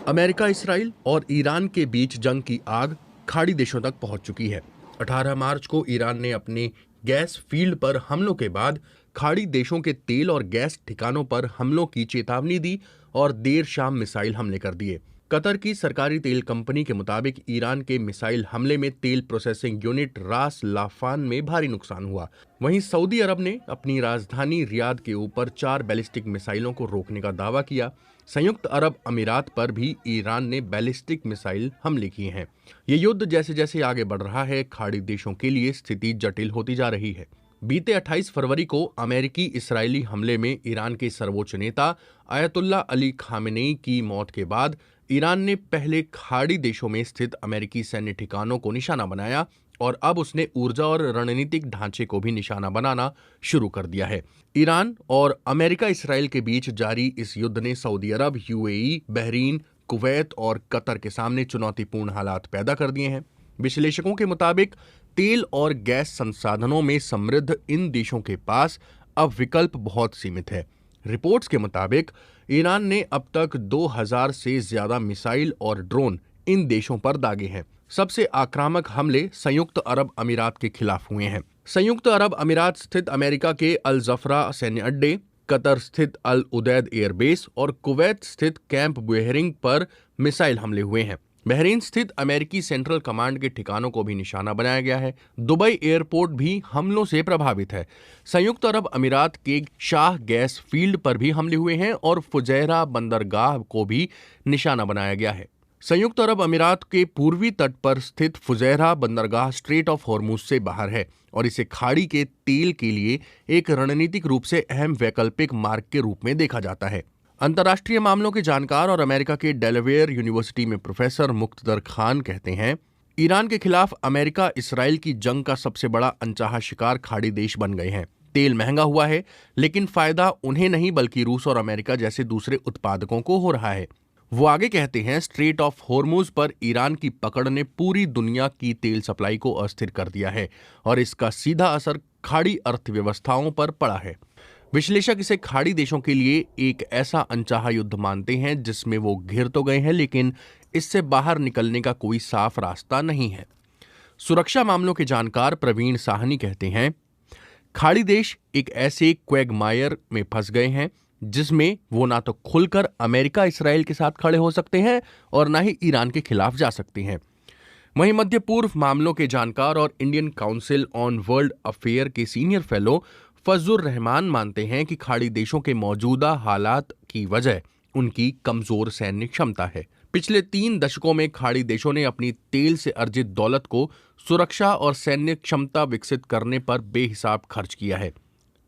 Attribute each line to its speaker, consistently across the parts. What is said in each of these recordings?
Speaker 1: America, Israel और Iran के बीच जंग की आग खाड़ी देशों तक पहुंच चुकी है। 18 मार्च को ईरान ने अपने गैस फील्ड पर हमलों के बाद खाड़ी देशों के तेल और गैस ठिकानों पर हमलों की चेतावनी दी और देर शाम मिसाइल हमले कर दिए। कतर की सरकारी तेल कंपनी के मुताबिक ईरान के मिसाइल हमले में तेल प्रोसेसिंग यूनिट रास लाफान में भारी नुकसान हुआ। वहीं सऊदी अरब ने अपनी राजधानी रियाद के ऊपर 4 बैलिस्टिक मिसाइलों को रोकने का दावा किया। संयुक्त अरब अमीरात पर भी ईरान ने बैलिस्टिक मिसाइल हमले किए हैं। ये युद्ध जैसे जैसे आगे बढ़ रहा है, खाड़ी देशों के लिए स्थिति जटिल होती जा रही है। बीते 28 फरवरी को अमेरिकी इस्राएली हमले में ईरान के सर्वोच्च नेता आयतुल्ला अली खामेनेई की मौत के बाद ईरान ने पहले खाड़ी देशों में स्थित अमेरिकी सैन्य ठिकानों को निशाना बनाया और अब उसने ऊर्जा और रणनीतिक ढांचे को भी निशाना बनाना शुरू कर दिया है। ईरान और अमेरिका इसराइल के बीच जारी इस युद्ध ने सऊदी अरब, यूएई, बहरीन, कुवैत और कतर के सामने चुनौतीपूर्ण हालात पैदा कर दिए हैं। विश्लेषकों के मुताबिक तेल और गैस संसाधनों में समृद्ध इन देशों के पास अब विकल्प बहुत सीमित है। रिपोर्ट्स के मुताबिक ईरान ने अब तक 2000 से ज्यादा मिसाइल और ड्रोन इन देशों पर दागे हैं। सबसे आक्रामक हमले संयुक्त अरब अमीरात के खिलाफ हुए हैं। संयुक्त अरब अमीरात स्थित अमेरिका के अल जफरा सैन्य अड्डे, कतर स्थित अल उदैद एयरबेस और कुवैत स्थित कैंप बुहेरिंग पर मिसाइल हमले हुए हैं। बहरीन स्थित अमेरिकी सेंट्रल कमांड के ठिकानों को भी निशाना बनाया गया है। दुबई एयरपोर्ट भी हमलों से प्रभावित है। संयुक्त अरब अमीरात के शाह गैस फील्ड पर भी हमले हुए हैं और फुजैरा बंदरगाह को भी निशाना बनाया गया है। संयुक्त अरब अमीरात के पूर्वी तट पर स्थित फुजैरा बंदरगाह स्ट्रेट ऑफ हॉर्मुज से बाहर है और इसे खाड़ी के तेल के लिए एक रणनीतिक रूप से अहम वैकल्पिक मार्ग के रूप में देखा जाता है। अंतर्राष्ट्रीय मामलों के जानकार और अमेरिका के डेलावेयर यूनिवर्सिटी में प्रोफेसर मुक्तदर खान कहते हैं, ईरान के खिलाफ अमेरिका इसराइल की जंग का सबसे बड़ा अनचाहा शिकार खाड़ी देश बन गए हैं। तेल महंगा हुआ है, लेकिन फायदा उन्हें नहीं बल्कि रूस और अमेरिका जैसे दूसरे उत्पादकों को हो रहा है। वो आगे कहते हैं, स्ट्रेट ऑफ हॉर्मुज पर ईरान की पकड़ ने पूरी दुनिया की तेल सप्लाई को अस्थिर कर दिया है और इसका सीधा असर खाड़ी अर्थव्यवस्थाओं पर पड़ा है। विश्लेषक इसे खाड़ी देशों के लिए एक ऐसा अनचाहा युद्ध मानते हैं जिसमें वो घिर तो गए हैं, लेकिन इससे बाहर निकलने का कोई साफ रास्ता नहीं है। सुरक्षा मामलों के जानकार प्रवीण साहनी कहते हैं, खाड़ी देश एक ऐसे क्वैगमायर में फंस गए हैं जिसमें वो ना तो खुलकर अमेरिका इसराइल के साथ खड़े हो सकते हैं और ना ही ईरान के खिलाफ जा सकते हैं। वहीं मध्य पूर्व मामलों के जानकार और Indian council on world affair के सीनियर फेलो फजलुर रहमान मानते हैं कि खाड़ी देशों के मौजूदा हालात की वजह उनकी कमजोर सैन्य क्षमता है। पिछले 3 दशकों में खाड़ी देशों ने अपनी तेल से अर्जित दौलत को सुरक्षा और सैन्य क्षमता विकसित करने पर बेहिसाब खर्च किया है।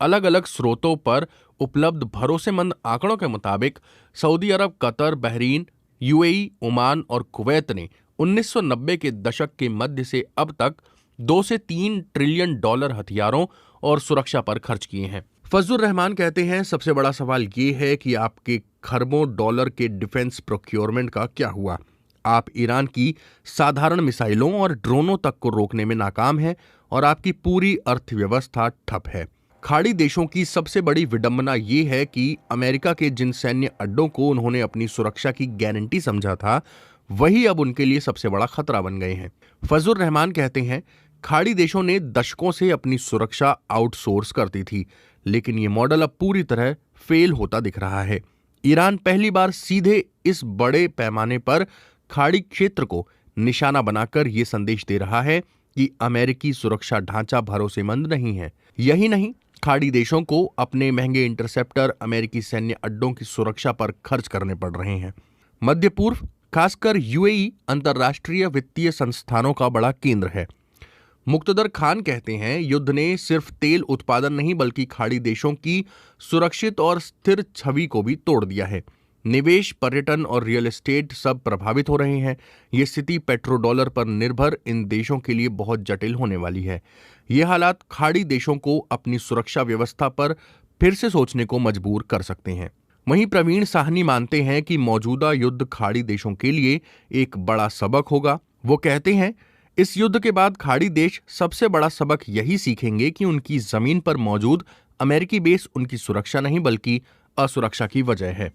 Speaker 1: अलग अलग स्रोतों पर उपलब्ध भरोसेमंद आंकड़ों के मुताबिक सऊदी अरब, कतर, बहरीन, यूएई, ओमान और कुवैत ने 1990 के दशक के मध्य से अब तक 2 से 3 ट्रिलियन डॉलर हथियारों और सुरक्षा पर खर्च किए हैं। फजलुर रहमान कहते हैं, सबसे बड़ा सवाल ये है कि आपके खरबों डॉलर के डिफेंस प्रोक्योरमेंट का क्या हुआ। आप ईरान की साधारण मिसाइलों और ड्रोनों तक को रोकने में नाकाम हैं और आपकी पूरी अर्थव्यवस्था ठप है। खाड़ी देशों की सबसे बड़ी विडंबना ये है कि अमेरिका के जिन सैन्य अड्डों को उन्होंने अपनी सुरक्षा की गारंटी समझा था, वही अब उनके लिए सबसे बड़ा खतरा बन गए हैं। फजलुर रहमान कहते हैं, खाड़ी देशों ने दशकों से अपनी सुरक्षा आउटसोर्स करती थी, लेकिन ये मॉडल अब पूरी तरह फेल होता दिख रहा है। ईरान पहली बार सीधे इस बड़े पैमाने पर खाड़ी क्षेत्र को निशाना बनाकर ये संदेश दे रहा है कि अमेरिकी सुरक्षा ढांचा भरोसेमंद नहीं है। यही नहीं, खाड़ी देशों को अपने महंगे इंटरसेप्टर अमेरिकी सैन्य अड्डों की सुरक्षा पर खर्च करने पड़ रहे हैं। मध्य पूर्व, खासकर यूएई, अंतर्राष्ट्रीय वित्तीय संस्थानों का बड़ा केंद्र है। मुक्तदर खान कहते हैं, युद्ध ने सिर्फ तेल उत्पादन नहीं बल्कि खाड़ी देशों की सुरक्षित और स्थिर छवि को भी तोड़ दिया है। निवेश, पर्यटन और रियल एस्टेट सब प्रभावित हो रहे हैं। ये स्थिति पेट्रोडॉलर पर निर्भर इन देशों के लिए बहुत जटिल होने वाली है। ये हालात खाड़ी देशों को अपनी सुरक्षा व्यवस्था पर फिर से सोचने को मजबूर कर सकते हैं। वहीं प्रवीण साहनी मानते हैं कि मौजूदा युद्ध खाड़ी देशों के लिए एक बड़ा सबक होगा। वो कहते हैं, इस युद्ध के बाद खाड़ी देश सबसे बड़ा सबक यही सीखेंगे कि उनकी जमीन पर मौजूद अमेरिकी बेस उनकी सुरक्षा नहीं बल्कि असुरक्षा की वजह है।